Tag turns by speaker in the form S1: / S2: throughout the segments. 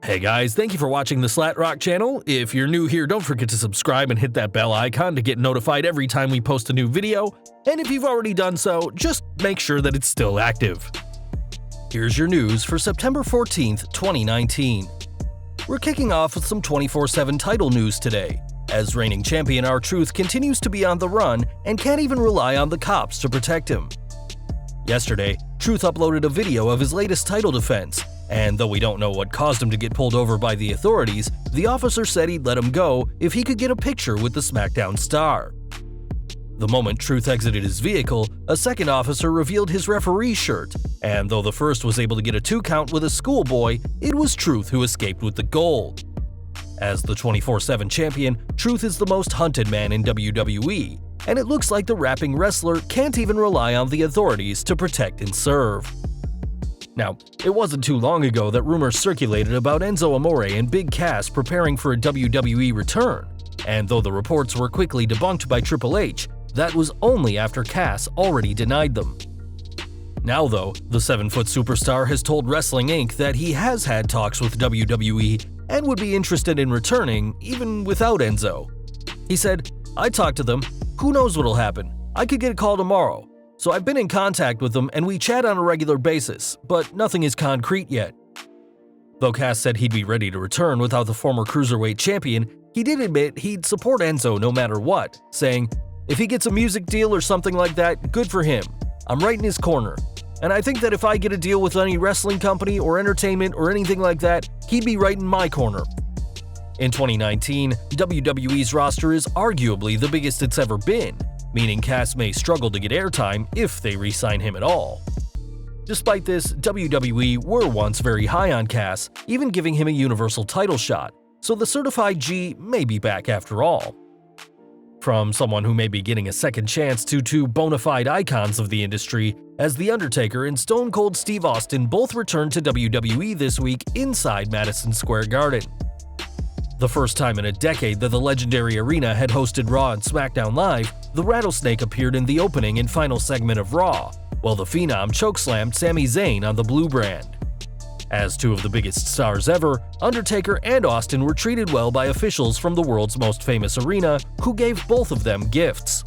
S1: Hey guys, thank you for watching the Slat Rock channel. If you're new here, don't forget to subscribe and hit that bell icon to get notified every time we post a new video. And if you've already done so, just make sure that it's still active. Here's your news for September 14th, 2019. We're kicking off with some 24/7 title news today, as reigning champion R-Truth continues to be on the run and can't even rely on the cops to protect him. Yesterday, Truth uploaded a video of his latest title defense, and though we don't know what caused him to get pulled over by the authorities, the officer said he'd let him go if he could get a picture with the SmackDown star. The moment Truth exited his vehicle, a second officer revealed his referee shirt, and though the first was able to get a 2 count with a schoolboy, it was Truth who escaped with the gold. As the 24/7 champion, Truth is the most hunted man in WWE, and it looks like the rapping wrestler can't even rely on the authorities to protect and serve. Now, it wasn't too long ago that rumors circulated about Enzo Amore and Big Cass preparing for a WWE return, and though the reports were quickly debunked by Triple H, that was only after Cass already denied them. Now though, the 7-foot superstar has told Wrestling Inc. that he has had talks with WWE and would be interested in returning, even without Enzo. He said, "I talked to them. Who knows what'll happen? I could get a call tomorrow. So I've been in contact with them and we chat on a regular basis, but nothing is concrete yet." Though Cass said he'd be ready to return without the former Cruiserweight champion, he did admit he'd support Enzo no matter what, saying, "If he gets a music deal or something like that, good for him. I'm right in his corner. And I think that if I get a deal with any wrestling company or entertainment or anything like that, he'd be right in my corner." In 2019, WWE's roster is arguably the biggest it's ever been, meaning Cass may struggle to get airtime if they re-sign him at all. Despite this, WWE were once very high on Cass, even giving him a Universal title shot, so the Certified G may be back after all. From someone who may be getting a second chance to two bona fide icons of the industry, as The Undertaker and Stone Cold Steve Austin both returned to WWE this week inside Madison Square Garden. The first time in a decade that the legendary arena had hosted Raw and SmackDown Live, the Rattlesnake appeared in the opening and final segment of Raw, while the Phenom chokeslammed Sami Zayn on the Blue brand. As two of the biggest stars ever, Undertaker and Austin were treated well by officials from the world's most famous arena, who gave both of them gifts.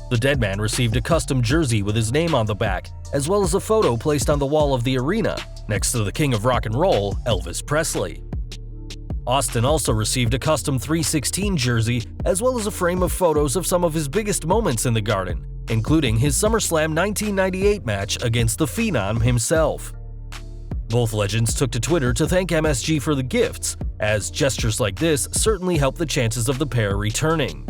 S1: The Deadman received a custom jersey with his name on the back, as well as a photo placed on the wall of the arena, next to the King of Rock and Roll, Elvis Presley. Austin also received a custom 316 jersey, as well as a frame of photos of some of his biggest moments in the Garden, including his SummerSlam 1998 match against the Phenom himself. Both legends took to Twitter to thank MSG for the gifts, as gestures like this certainly help the chances of the pair returning.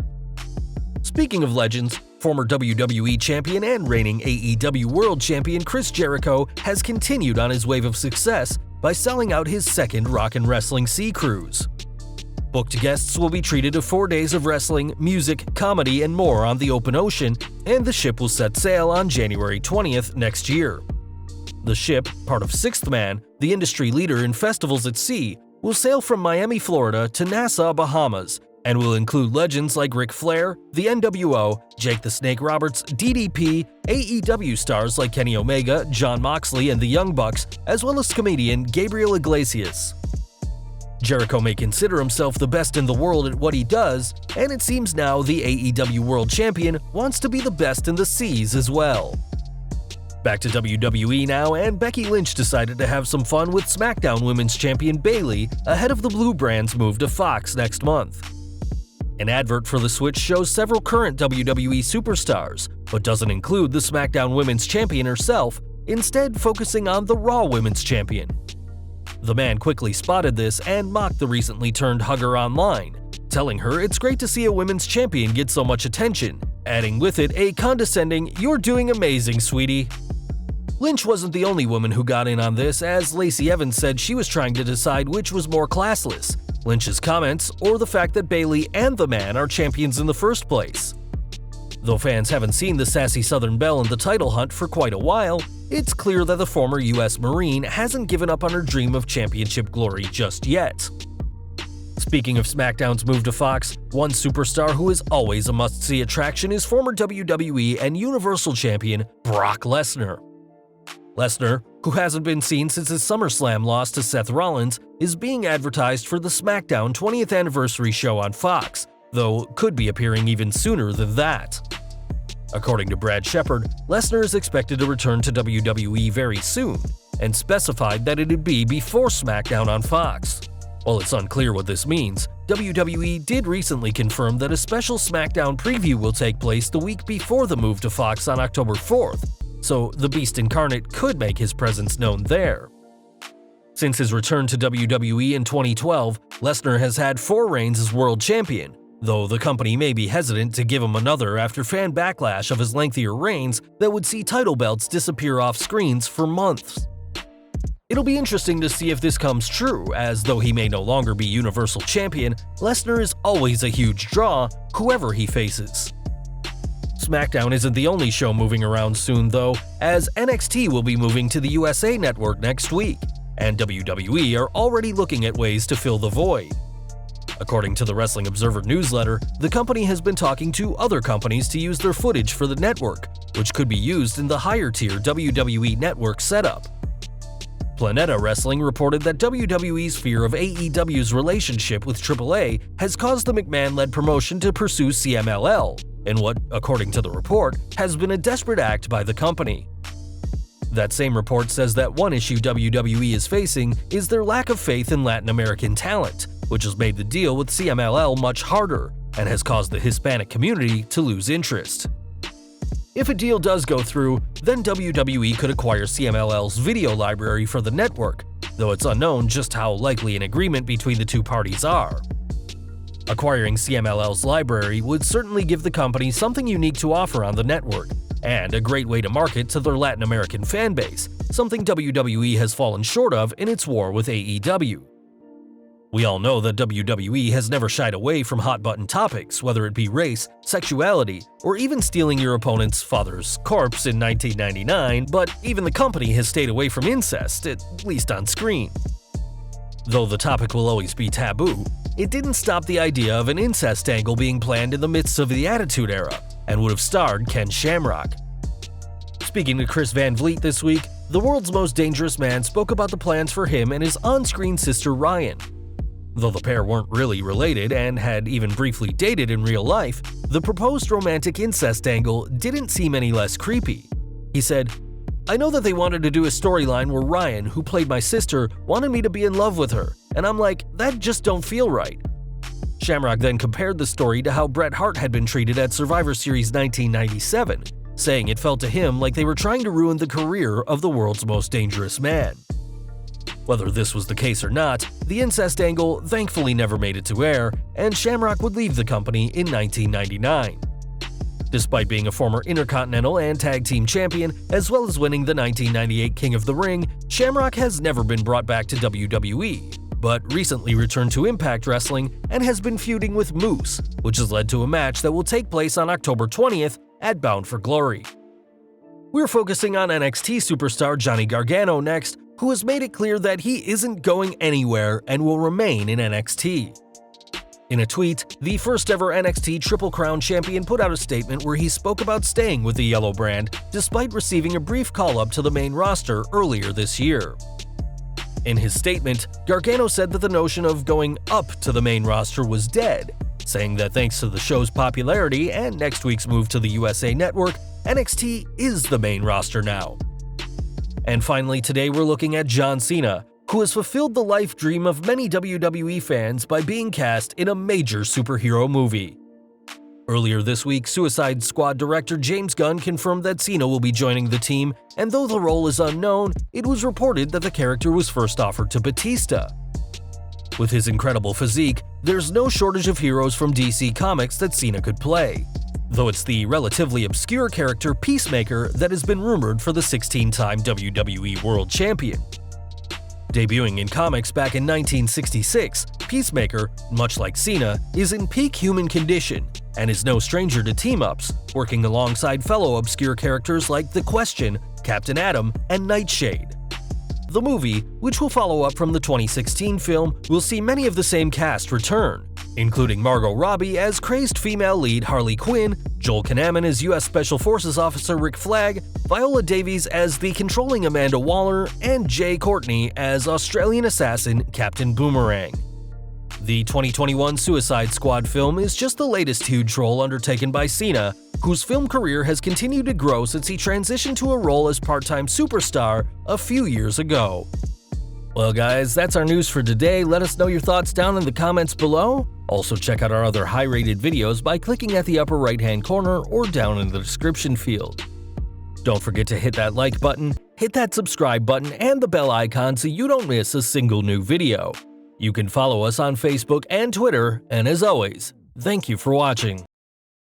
S1: Speaking of legends, former WWE champion and reigning AEW World Champion Chris Jericho has continued on his wave of success by selling out his second Rock and Wrestling Sea Cruise. Booked guests will be treated to 4 days of wrestling, music, comedy, and more on the open ocean, and the ship will set sail on January 20th next year. The ship, part of Sixth Man, the industry leader in festivals at sea, will sail from Miami, Florida to Nassau, Bahamas, and will include legends like Ric Flair, the NWO, Jake the Snake Roberts, DDP, AEW stars like Kenny Omega, Jon Moxley, and the Young Bucks, as well as comedian Gabriel Iglesias. Jericho may consider himself the best in the world at what he does, and it seems now the AEW World Champion wants to be the best in the seas as well. Back to WWE now, and Becky Lynch decided to have some fun with SmackDown Women's Champion Bayley ahead of the Blue brand's move to Fox next month. An advert for the switch shows several current WWE superstars, but doesn't include the SmackDown Women's Champion herself, instead focusing on the Raw Women's Champion. The man quickly spotted this and mocked the recently turned hugger online, telling her it's great to see a women's champion get so much attention, adding with it a condescending "You're doing amazing, sweetie." Lynch wasn't the only woman who got in on this, as Lacey Evans said she was trying to decide which was more classless, Lynch's comments or the fact that Bayley and the man are champions in the first place. Though fans haven't seen the sassy Southern Belle in the title hunt for quite a while, it's clear that the former US Marine hasn't given up on her dream of championship glory just yet. Speaking of SmackDown's move to Fox, one superstar who is always a must-see attraction is former WWE and Universal Champion Brock Lesnar. Lesnar, who hasn't been seen since his SummerSlam loss to Seth Rollins, is being advertised for the SmackDown 20th Anniversary show on Fox, though could be appearing even sooner than that. According to Brad Shepard, Lesnar is expected to return to WWE very soon, and specified that it'd be before SmackDown on Fox. While it's unclear what this means, WWE did recently confirm that a special SmackDown preview will take place the week before the move to Fox on October 4th, so the Beast Incarnate could make his presence known there. Since his return to WWE in 2012, Lesnar has had 4 reigns as world champion, though the company may be hesitant to give him another after fan backlash of his lengthier reigns that would see title belts disappear off screens for months. It'll be interesting to see if this comes true, as though he may no longer be Universal Champion, Lesnar is always a huge draw, whoever he faces. SmackDown isn't the only show moving around soon though, as NXT will be moving to the USA Network next week, and WWE are already looking at ways to fill the void. According to the Wrestling Observer newsletter, the company has been talking to other companies to use their footage for the network, which could be used in the higher-tier WWE Network setup. Planeta Wrestling reported that WWE's fear of AEW's relationship with AAA has caused the McMahon-led promotion to pursue CMLL, in what, according to the report, has been a desperate act by the company. That same report says that one issue WWE is facing is their lack of faith in Latin American talent, which has made the deal with CMLL much harder and has caused the Hispanic community to lose interest. If a deal does go through, then WWE could acquire CMLL's video library for the network, though it's unknown just how likely an agreement between the two parties are. Acquiring CMLL's library would certainly give the company something unique to offer on the network, and a great way to market to their Latin American fanbase, something WWE has fallen short of in its war with AEW. We all know that WWE has never shied away from hot-button topics, whether it be race, sexuality, or even stealing your opponent's father's corpse in 1999, but even the company has stayed away from incest, at least on screen. Though the topic will always be taboo, it didn't stop the idea of an incest angle being planned in the midst of the Attitude Era, and would have starred Ken Shamrock. Speaking to Chris Van Vliet this week, the world's most dangerous man spoke about the plans for him and his on-screen sister Ryan. Though the pair weren't really related and had even briefly dated in real life, the proposed romantic incest angle didn't seem any less creepy. He said, "I know that they wanted to do a storyline where Ryan, who played my sister, wanted me to be in love with her, and I'm like, that just don't feel right." Shamrock then compared the story to how Bret Hart had been treated at Survivor Series 1997, saying it felt to him like they were trying to ruin the career of the world's most dangerous man. Whether this was the case or not, the incest angle thankfully never made it to air, and Shamrock would leave the company in 1999. Despite being a former Intercontinental and Tag Team Champion, as well as winning the 1998 King of the Ring, Shamrock has never been brought back to WWE, but recently returned to Impact Wrestling and has been feuding with Moose, which has led to a match that will take place on October 20th at Bound for Glory. We're focusing on NXT superstar Johnny Gargano next, who has made it clear that he isn't going anywhere and will remain in NXT. In a tweet, the first-ever NXT Triple Crown champion put out a statement where he spoke about staying with the Yellow brand despite receiving a brief call-up to the main roster earlier this year. In his statement, Gargano said that the notion of going up to the main roster was dead, saying that thanks to the show's popularity and next week's move to the USA Network, NXT is the main roster now. And finally, today we're looking at John Cena, who has fulfilled the life dream of many WWE fans by being cast in a major superhero movie. Earlier this week, Suicide Squad director James Gunn confirmed that Cena will be joining the team, and though the role is unknown, it was reported that the character was first offered to Batista. With his incredible physique, there's no shortage of heroes from DC Comics that Cena could play, though it's the relatively obscure character Peacemaker that has been rumored for the 16-time WWE World Champion. Debuting in comics back in 1966, Peacemaker, much like Cena, is in peak human condition and is no stranger to team-ups, working alongside fellow obscure characters like The Question, Captain Atom, and Nightshade. The movie, which will follow up from the 2016 film, will see many of the same cast return, including Margot Robbie as crazed female lead Harley Quinn, Joel Kinnaman as U.S. Special Forces Officer Rick Flag, Viola Davis as the controlling Amanda Waller, and Jai Courtney as Australian assassin Captain Boomerang. The 2021 Suicide Squad film is just the latest huge role undertaken by Cena, whose film career has continued to grow since he transitioned to a role as part-time superstar a few years ago. Well guys, that's our news for today. Let us know your thoughts down in the comments below. Also check out our other high-rated videos by clicking at the upper right-hand corner or down in the description field. Don't forget to hit that like button, hit that subscribe button, and the bell icon so you don't miss a single new video. You can follow us on Facebook and Twitter, and as always, thank you for watching.